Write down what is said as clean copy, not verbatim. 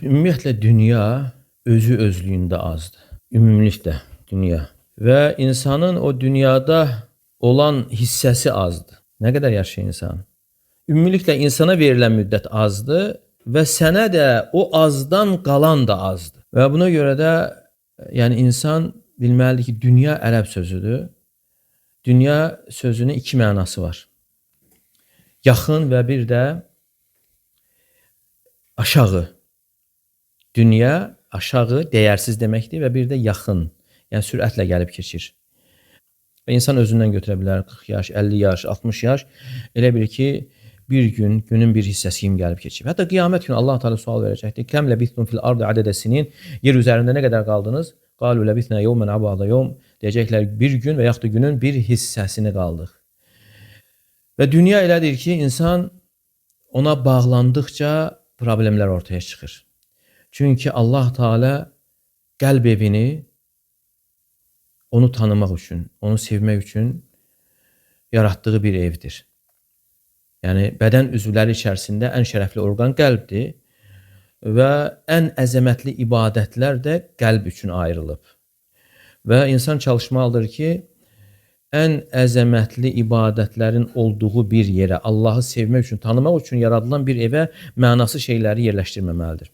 Ümumiyyətlə dünya özü özlüyündə azdır. Ümumilikdə dünya və insanın o dünyada olan hissəsi azdır. Nə qədər yaşayır insan? Ümumiliklə insana verilən müddət azdır və sənə də o azdan qalan da azdır. Və buna görə də yəni insan bilməlidir ki, dünya ərəb sözüdür. Dünya sözünün iki mənası var. Yaxın və bir də aşağı. Dünya aşağı, dəyərsiz deməkdir və bir də yaxın, yəni sürətlə gəlib keçir. Və insan özündən götürə bilər 40 yaş, 50 yaş, 60 yaş. Elə bil ki, bir gün, günün bir hissəsi kimi gəlib keçir. Hətta qiyamət günü Allah Teala sual verəcəkdir. Kəm ləbithtum fil ardı ədədə sinin. Yer üzərində nə qədər qaldınız? Qalu ləbithnə yevmən əbada yevm. Deyəcəklər bir gün və yaxud da günün bir hissəsini qaldıq. Və dünya elədir ki, insan ona bağlandıqca problemlər ortaya çıxır. Çünki Allah Teala qəlb evini onu tanımaq üçün, onu sevmək üçün yaratdığı bir evdir. Yəni bədən üzvləri içərisində ən şərəfli orqan qəlbdir və ən əzəmətli ibadətlər də qəlb üçün ayrılıb. Və insan çalışmalıdır ki, ən əzəmətli ibadətlərin olduğu bir yerə, Allahı sevmək üçün, tanımaq üçün yaradılan bir evə mənasız şeyləri yerləşdirməməlidir.